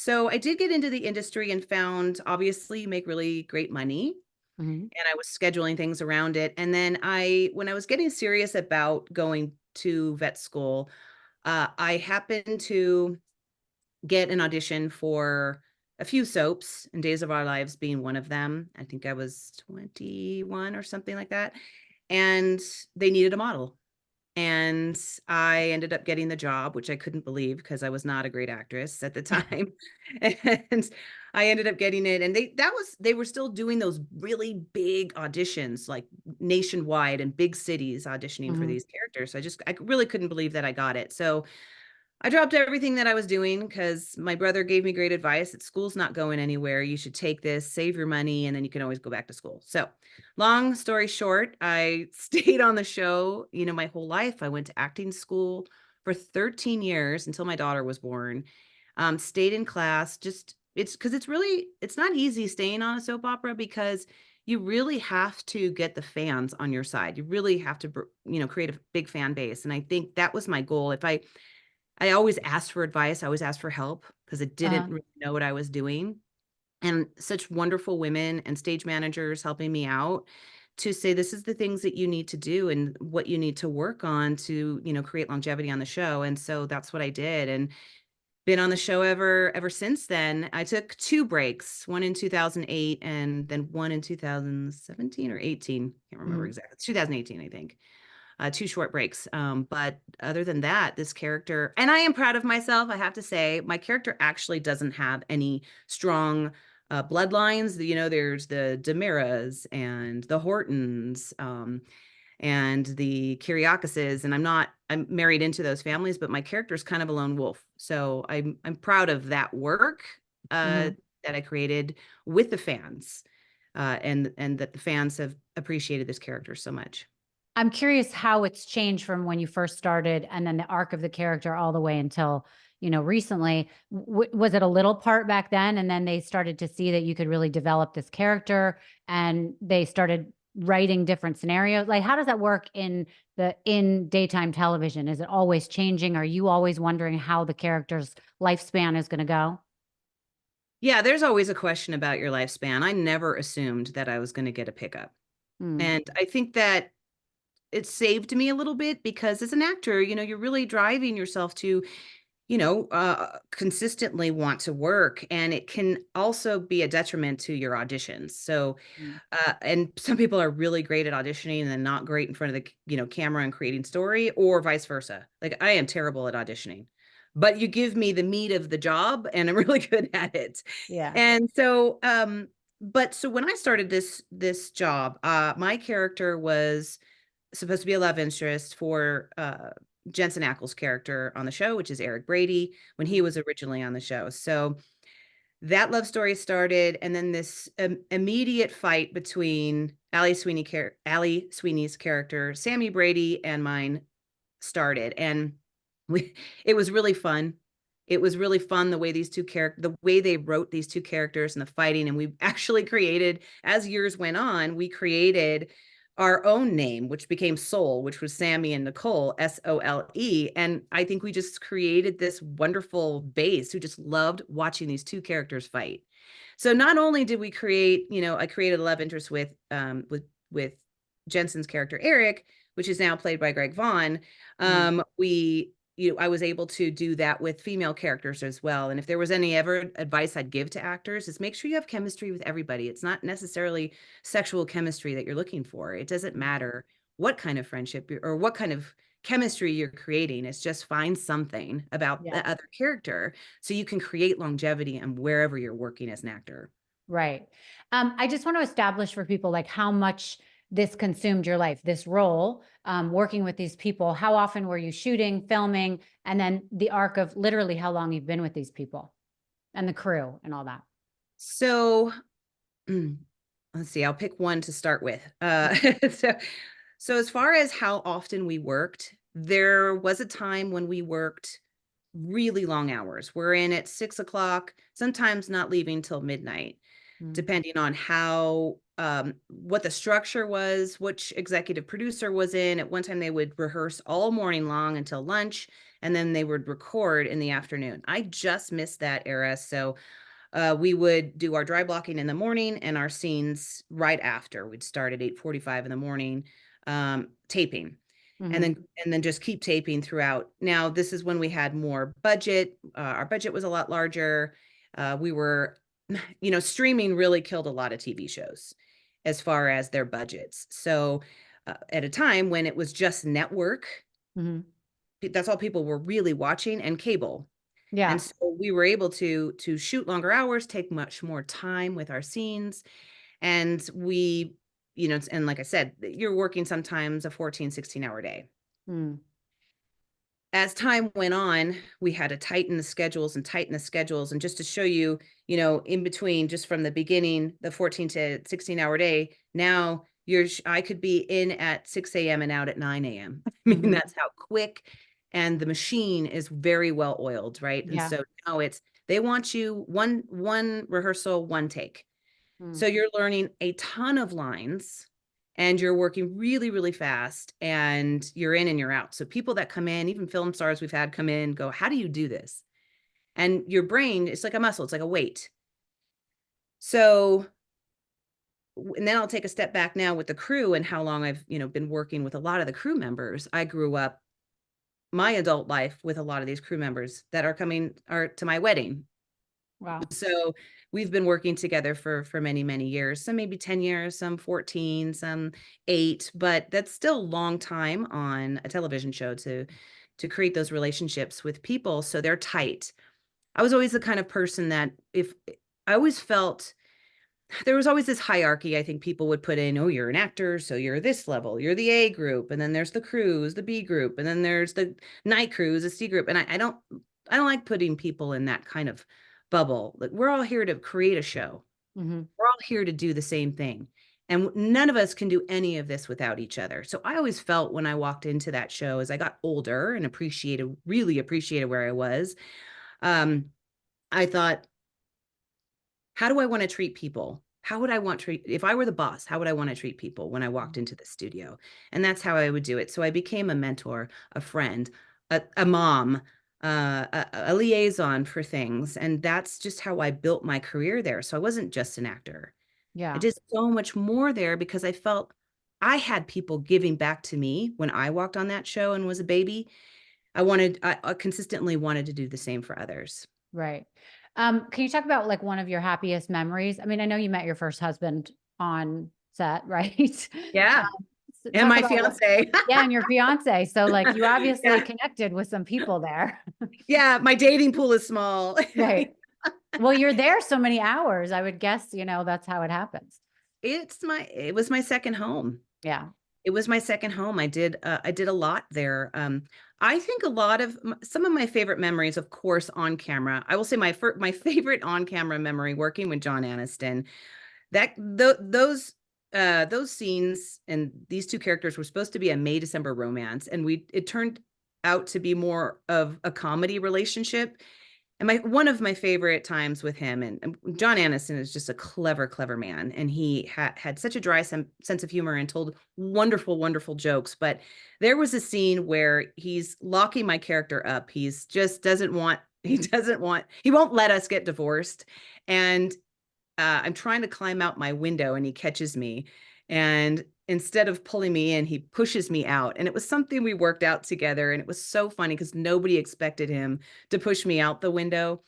So I did get into the industry and found obviously you make really great money, Mhm. and I was scheduling things around it. And then when I was getting serious about going to vet school, I happened to get an audition for a few soaps, and Days of Our Lives being one of them. I think I was 21 or something like that. And they needed a model. And I ended up getting the job, which I couldn't believe because I was not a great actress at the time. And I ended up getting it. And they were still doing those really big auditions, like nationwide and big cities auditioning for Mhm. these characters. So I really couldn't believe that I got it. So I dropped everything that I was doing because my brother gave me great advice that school's not going anywhere. You should take this, save your money, and then you can always go back to school. So, long story short, I stayed on the show, my whole life. I went to acting school for 13 years until my daughter was born. Stayed in class. Just it's not easy staying on a soap opera because you really have to get the fans on your side. You really have to, create a big fan base. And I think that was my goal. I always asked for advice, I always asked for help because I didn't Uh-huh. really know what I was doing, and such wonderful women and stage managers helping me out to say, "This is the things that you need to do and what you need to work on to, create longevity on the show," and so that's what I did, and been on the show ever since then. I took 2 breaks, one in 2008 and then one in 2017 or 18, can't remember Mhm. exactly, 2018, I think. 2 short breaks. But other than that, this character, and I am proud of myself, I have to say, my character actually doesn't have any strong, bloodlines. There's the Demiras and the Hortons, and the Kyriakises, and I'm married into those families, but my character is kind of a lone wolf. So I'm proud of that work, Mhm. that I created with the fans, and that the fans have appreciated this character so much. I'm curious how it's changed from when you first started and then the arc of the character all the way until, recently. Was it a little part back then and then they started to see that you could really develop this character and they started writing different scenarios? Like how does that work in daytime television? Is it always changing? Are you always wondering how the character's lifespan is going to go? Yeah, there's always a question about your lifespan. I never assumed that I was gonna get a pickup, Mm, and I think that it saved me a little bit because as an actor, you're really driving yourself to, consistently want to work, and it can also be a detriment to your auditions. So, mm. and some people are really great at auditioning and then not great in front of the, camera and creating story, or vice versa. Like I am terrible at auditioning, but you give me the meat of the job and I'm really good at it. Yeah. And so, but so when I started this job, my character was supposed to be a love interest for Jensen Ackles' character on the show, which is Eric Brady, when he was originally on the show. So that love story started, and then this immediate fight between Ali Sweeney's character, Sammy Brady, and mine started, and we it was really fun. It was really fun the way they wrote these 2 characters and the fighting, and we actually created, as years went on, we created our own name, which became Soul, which was Sammy and Nicole, Sole, and I think we just created this wonderful base who just loved watching these 2 characters fight. So not only did we I created a love interest with Jensen's character Eric, which is now played by Greg Vaughn. Mm. I was able to do that with female characters as well. And if there was any ever advice I'd give to actors is make sure you have chemistry with everybody. It's not necessarily sexual chemistry that you're looking for. It doesn't matter what kind of friendship or what kind of chemistry you're creating. It's just find something about Yeah. the other character so you can create longevity and wherever you're working as an actor. Right. I just want to establish for people like how much this consumed your life, this role, working with these people. How often were you shooting, filming, and then the arc of literally how long you've been with these people and the crew and all that? So mm, let's see, I'll pick one to start with. So, so as far as how often we worked, there was a time when we worked really long hours. We're in at 6 o'clock, sometimes not leaving till midnight, Mm. depending on what the structure was, which executive producer was in. At one time, they would rehearse all morning long until lunch, and then they would record in the afternoon. I just missed that era. So we would do our dry blocking in the morning and our scenes right after. We'd start at 8:45 in the morning, taping, and Mhm. then just keep taping throughout. Now, this is when we had more budget. Our budget was a lot larger. We were, streaming really killed a lot of TV shows as far as their budgets. So, at a time when it was just network, Mhm. that's all people were really watching, and cable. And Yeah. so we were able to shoot longer hours, take much more time with our scenes, and and like I said, you're working sometimes a 14, 16-hour day. Mm. As time went on, we had to tighten the schedules and tighten the schedules. And just to show you, in between, just from the beginning, the 14 to 16-hour day, now I could be in at 6 a.m. and out at 9 a.m. I mean, Mhm. that's how quick, and the machine is very well oiled, right? And Yeah. so now they want you one rehearsal, one take. Mm. So you're learning a ton of lines, and you're working really, really fast, and you're in and you're out. So people that come in, even film stars we've had come in, go, how do you do this? And your brain, it's like a muscle, it's like a weight. So, and then I'll take a step back now with the crew and how long I've, been working with a lot of the crew members. I grew up my adult life with a lot of these crew members that are to my wedding. Wow. So we've been working together for many, many years. Some maybe 10 years, some 14, some 8, but that's still a long time on a television show to create those relationships with people so they're tight. I was always the kind of person that if I always felt there was always this hierarchy I think people would put in, oh, you're an actor, so you're this level, you're the A group, and then there's the crews, the B group, and then there's the night crews, the C group. And I don't like putting people in that kind of bubble. Like, we're all here to create a show. Mhm. We're all here to do the same thing. And none of us can do any of this without each other. So I always felt when I walked into that show as I got older and really appreciated where I was, um, I thought, how do I want to treat people? How would I want to treat, if I were the boss, how would I want to treat people when I walked into the studio? And that's how I would do it. So I became a mentor, a friend, a mom, a liaison for things. And that's just how I built my career there. So I wasn't just an actor. I Yeah. did so much more there because I felt I had people giving back to me when I walked on that show and was a baby. I consistently wanted to do the same for others. Right. Can you talk about like one of your happiest memories? I mean, I know you met your first husband on set, right? Yeah. And Talk my about what, fiance. yeah, and your fiance. So like you obviously Yeah. connected with some people there. Yeah, my dating pool is small. Right. Well, you're there so many hours. I would guess, that's how it happens. It was my second home. Yeah. It was my second home. I did a lot there. I think a lot of some of my favorite memories, of course, on camera. I will say my favorite on camera memory working with John Aniston. Those scenes and these two characters were supposed to be a May December romance, and we it turned out to be more of a comedy relationship. And one of my favorite times with him, and John Aniston is just a clever, clever man, and he had such a dry sense of humor and told wonderful, wonderful jokes. But there was a scene where he's locking my character up. He's just doesn't want. He won't let us get divorced, and I'm trying to climb out my window, and he catches me. And instead of pulling me in, he pushes me out. And it was something we worked out together. And it was so funny because nobody expected him to push me out the window.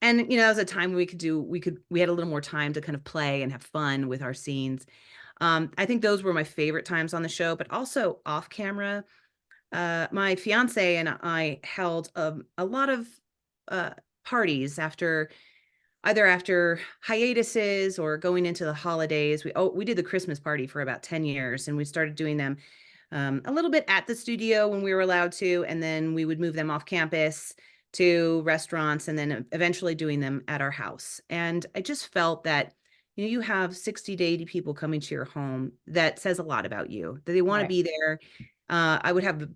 And, that was a time we had a little more time to kind of play and have fun with our scenes. I think those were my favorite times on the show, but also off camera. My fiance and I held a lot of uh, parties either after hiatuses or going into the holidays. We did the Christmas party for about 10 years, and we started doing them a little bit at the studio when we were allowed to, and then we would move them off campus to restaurants, and then eventually doing them at our house. And I just felt that you have 60 to 80 people coming to your home. That says a lot about you, that they want to Right. be there. I would have, a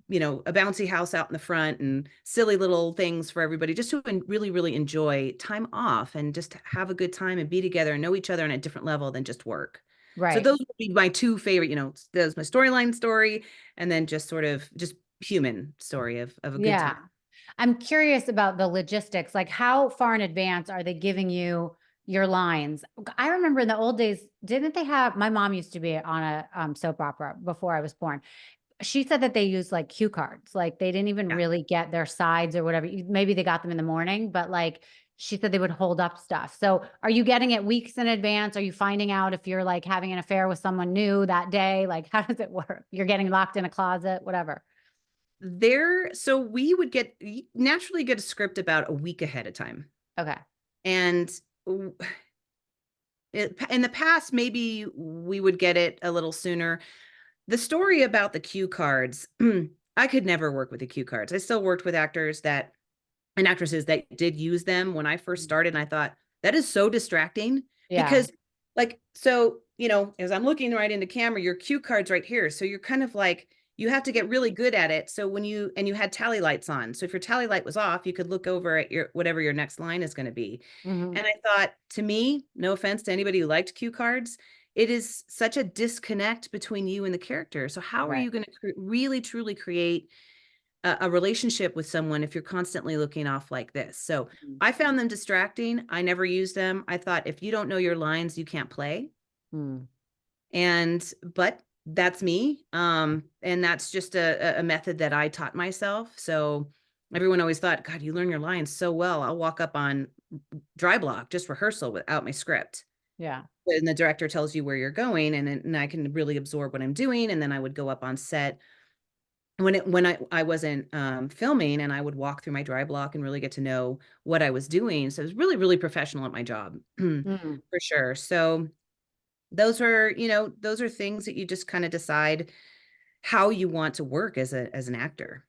bouncy house out in the front and silly little things for everybody just to really, really enjoy time off and just have a good time and be together and know each other on a different level than just work. So Right. those would be my two favorite, there's my storyline story, and then just sort of just human story of a good Yeah. time. I'm curious about the logistics. Like, how far in advance are they giving you your lines? I remember in the old days, didn't they have, my mom used to be on a soap opera before I was born. She said that they used like cue cards. Like they didn't even Yeah. really get their sides or whatever. Maybe they got them in the morning, but like she said they would hold up stuff. So are you getting it weeks in advance? Are you finding out if you're like having an affair with someone new that day? Like, how does it work? You're getting locked in a closet, whatever. So we would naturally get a script about a week ahead of time. Okay. And in the past, maybe we would get it a little sooner. The story about the cue cards, I could never work with the cue cards. I still worked with actors that and actresses that did use them when I first started. And I thought that is so distracting Yeah. because, like, so, as I'm looking right into camera, your cue card's right here. So you're kind of like, you have to get really good at it. So you had tally lights on. So if your tally light was off, you could look over at whatever your next line is going to be. Hmm. And I thought, to me, no offense to anybody who liked cue cards, it is such a disconnect between you and the character. So how are Right. you going to really truly create a relationship with someone if you're constantly looking off like this? So I found them distracting. I never used them. I thought, if you don't know your lines, you can't play. Mm. But that's me. And that's just a method that I taught myself. So everyone always thought, God, you learn your lines so well. I'll walk up on dry block, just rehearsal without my script. Yeah. And the director tells you where you're going, and I can really absorb what I'm doing. And then I would go up on set when I wasn't filming, and I would walk through my dry block and really get to know what I was doing. So I was really, really professional at my job Mm. for sure. So those are things that you just kind of decide how you want to work as an actor.